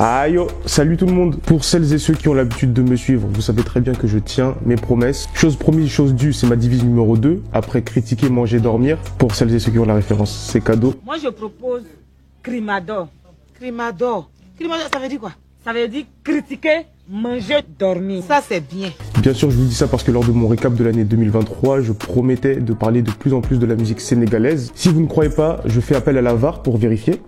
Aïe, oh, salut tout le monde. Pour celles et ceux qui ont l'habitude de me suivre, vous savez très bien que je tiens mes promesses. Chose promise, chose due, c'est ma devise numéro 2. Après critiquer, manger, dormir. Pour celles et ceux qui ont la référence, c'est cadeau. Moi, je propose Crimador. Crimador. Crimador, ça veut dire quoi? Ça veut dire critiquer, manger, dormir. Ça, c'est bien. Bien sûr, je vous dis ça parce que lors de mon récap de l'année 2023, je promettais de parler de plus en plus de la musique sénégalaise. Si vous ne croyez pas, je fais appel à la VAR pour vérifier.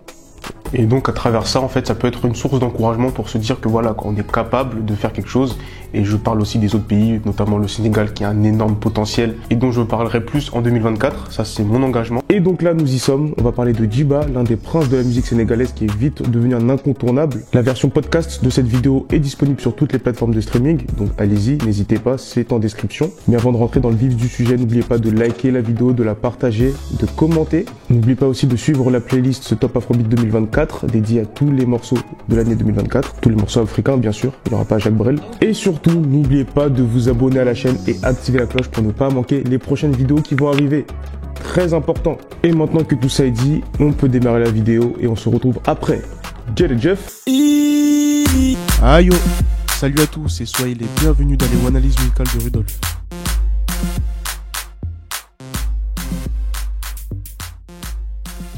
Et donc à travers ça, en fait, ça peut être une source d'encouragement pour se dire que voilà, on est capable de faire quelque chose. Et je parle aussi des autres pays, notamment le Sénégal, qui a un énorme potentiel et dont je parlerai plus en 2024. Ça, c'est mon engagement. Et donc là, nous y sommes. On va parler de Djiba, l'un des princes de la musique sénégalaise qui est vite devenu un incontournable. La version podcast de cette vidéo est disponible sur toutes les plateformes de streaming. Donc allez-y, n'hésitez pas, c'est en description. Mais avant de rentrer dans le vif du sujet, n'oubliez pas de liker la vidéo, de la partager, de commenter. N'oubliez pas aussi de suivre la playlist ce Top Afrobeat 2024, dédiée à tous les morceaux de l'année 2024. Tous les morceaux africains, bien sûr. Il n'y aura pas Jacques Brel. Et surtout, n'oubliez pas de vous abonner à la chaîne et activer la cloche pour ne pas manquer les prochaines vidéos qui vont arriver. Très important. Et maintenant que tout ça est dit, on peut démarrer la vidéo et on se retrouve après. Jay et Jeff. Aïe yo. Salut à tous et soyez les bienvenus dans les analyses musicales de Rudolf.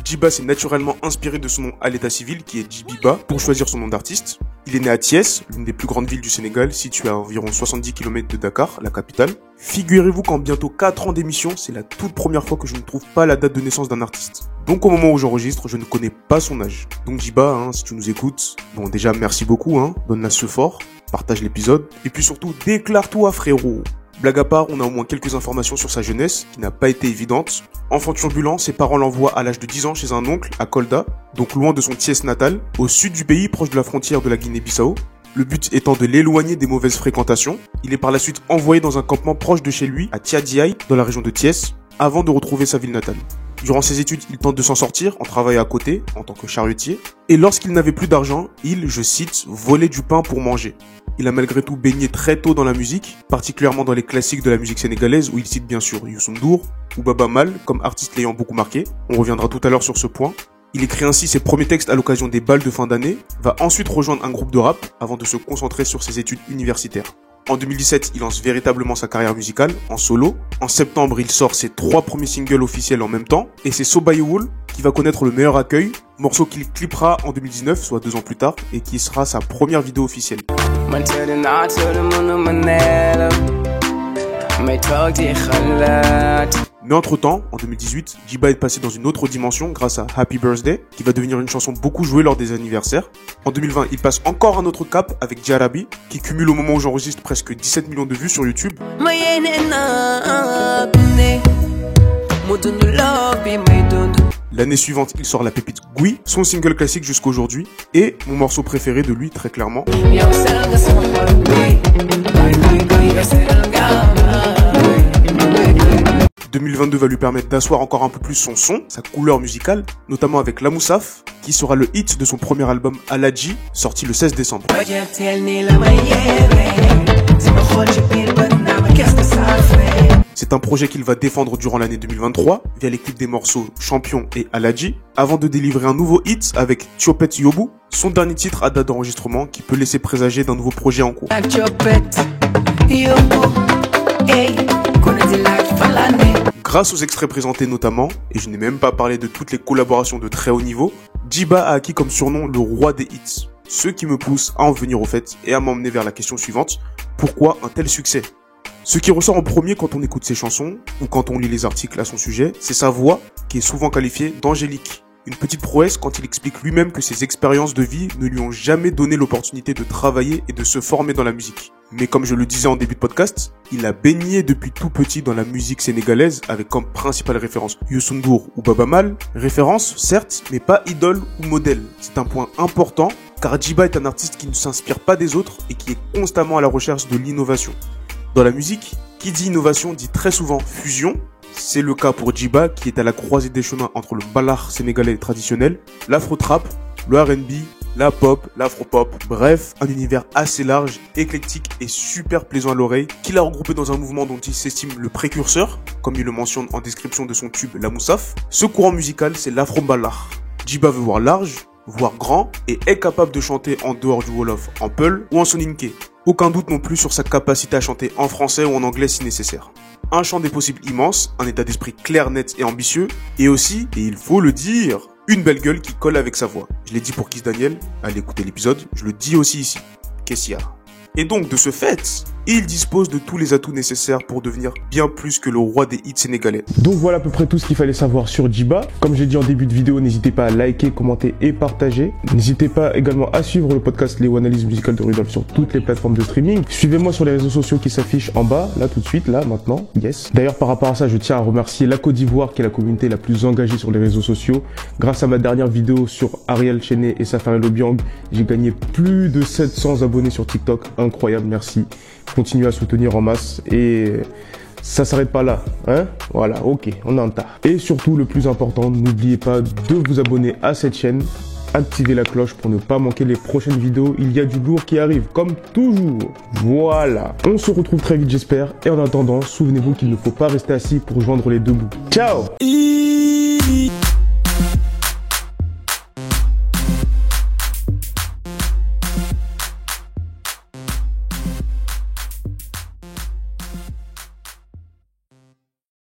Djiba s'est naturellement inspiré de son nom à l'état civil qui est Djibiba pour choisir son nom d'artiste. Il est né à Thiès, l'une des plus grandes villes du Sénégal, située à environ 70 km de Dakar, la capitale. Figurez-vous qu'en bientôt 4 ans d'émission, c'est la toute première fois que je ne trouve pas la date de naissance d'un artiste. Donc au moment où j'enregistre, je ne connais pas son âge. Donc Djiba, si tu nous écoutes, bon déjà merci beaucoup, donne-la ce fort, partage l'épisode, et puis surtout déclare-toi frérot. Blague à part, on a au moins quelques informations sur sa jeunesse, qui n'a pas été évidente. Enfant turbulent, ses parents l'envoient à l'âge de 10 ans chez un oncle, à Kolda, donc loin de son Thiès natal, au sud du pays, proche de la frontière de la Guinée-Bissau. Le but étant de l'éloigner des mauvaises fréquentations. Il est par la suite envoyé dans un campement proche de chez lui, à Tiadiaï, dans la région de Thiès, avant de retrouver sa ville natale. Durant ses études, il tente de s'en sortir en travaillant à côté, en tant que charretier. Et lorsqu'il n'avait plus d'argent, il, je cite, volait du pain pour manger. Il a malgré tout baigné très tôt dans la musique, particulièrement dans les classiques de la musique sénégalaise où il cite bien sûr Youssou N'Dour ou Baba Mal comme artistes l'ayant beaucoup marqué. On reviendra tout à l'heure sur ce point. Il écrit ainsi ses premiers textes à l'occasion des bals de fin d'année, va ensuite rejoindre un groupe de rap avant de se concentrer sur ses études universitaires. En 2017, il lance véritablement sa carrière musicale en solo. En septembre, il sort ses 3 premiers singles officiels en même temps et c'est Sobayewul qui va connaître le meilleur accueil, morceau qu'il clippera en 2019, soit 2 ans plus tard, et qui sera sa première vidéo officielle. Mais entre-temps, en 2018, Djiba est passé dans une autre dimension grâce à Happy Birthday, qui va devenir une chanson beaucoup jouée lors des anniversaires. En 2020, il passe encore un autre cap avec Djarabi, qui cumule au moment où j'enregistre presque 17 millions de vues sur YouTube. L'année suivante, il sort la pépite Gui, son single classique jusqu'à aujourd'hui, et mon morceau préféré de lui, très clairement. 2022 va lui permettre d'asseoir encore un peu plus son son, sa couleur musicale, notamment avec La Moussaf, qui sera le hit de son premier album Aladji, sorti le 16 décembre. C'est un projet qu'il va défendre durant l'année 2023 via les clips des morceaux Champion et Aladji, avant de délivrer un nouveau hit avec Tiopet Yobu, son dernier titre à date d'enregistrement qui peut laisser présager d'un nouveau projet en cours. Grâce aux extraits présentés notamment, et je n'ai même pas parlé de toutes les collaborations de très haut niveau, Djiba a acquis comme surnom le roi des hits. Ce qui me pousse à en venir au fait et à m'emmener vers la question suivante, pourquoi un tel succès ? Ce qui ressort en premier quand on écoute ses chansons, ou quand on lit les articles à son sujet, c'est sa voix, qui est souvent qualifiée d'angélique. Une petite prouesse quand il explique lui-même que ses expériences de vie ne lui ont jamais donné l'opportunité de travailler et de se former dans la musique. Mais comme je le disais en début de podcast, il a baigné depuis tout petit dans la musique sénégalaise avec comme principale référence Youssou N'Dour ou Baba Mal. Référence, certes, mais pas idole ou modèle. C'est un point important car Djiba est un artiste qui ne s'inspire pas des autres et qui est constamment à la recherche de l'innovation. Dans la musique, qui dit innovation dit très souvent fusion. C'est le cas pour Djiba qui est à la croisée des chemins entre le ballard sénégalais traditionnel, l'afro-trap, le R&B, la pop, l'afro-pop, bref, un univers assez large, éclectique et super plaisant à l'oreille, qu'il a regroupé dans un mouvement dont il s'estime le précurseur, comme il le mentionne en description de son tube La Moussaf. Ce courant musical, c'est l'afro-ballard. Djiba veut voir large, voire grand, et est capable de chanter en dehors du Wolof, en Peul ou en Soninké. Aucun doute non plus sur sa capacité à chanter en français ou en anglais si nécessaire. Un champ des possibles immense, un état d'esprit clair, net et ambitieux, et aussi, et il faut le dire, une belle gueule qui colle avec sa voix. Je l'ai dit pour Kiss Daniel, allez écouter l'épisode, je le dis aussi ici. Kessia. Et donc, de ce fait, il dispose de tous les atouts nécessaires pour devenir bien plus que le roi des hits sénégalais. Donc voilà à peu près tout ce qu'il fallait savoir sur Djiba. Comme j'ai dit en début de vidéo, n'hésitez pas à liker, commenter et partager. N'hésitez pas également à suivre le podcast Léo Analyse musicale de Rudolf sur toutes les plateformes de streaming. Suivez-moi sur les réseaux sociaux qui s'affichent en bas, là tout de suite, là maintenant, yes. D'ailleurs par rapport à ça, je tiens à remercier la Côte d'Ivoire qui est la communauté la plus engagée sur les réseaux sociaux. Grâce à ma dernière vidéo sur Ariel Chené et Safari Lobiang, j'ai gagné plus de 700 abonnés sur TikTok. Incroyable, merci. Continuez à soutenir en masse et ça s'arrête pas là, hein? Voilà, ok, on est en tas. Et surtout, le plus important, n'oubliez pas de vous abonner à cette chaîne, activez la cloche pour ne pas manquer les prochaines vidéos. Il y a du lourd qui arrive, comme toujours. Voilà, on se retrouve très vite, j'espère. Et en attendant, souvenez-vous qu'il ne faut pas rester assis pour joindre les deux bouts. Ciao!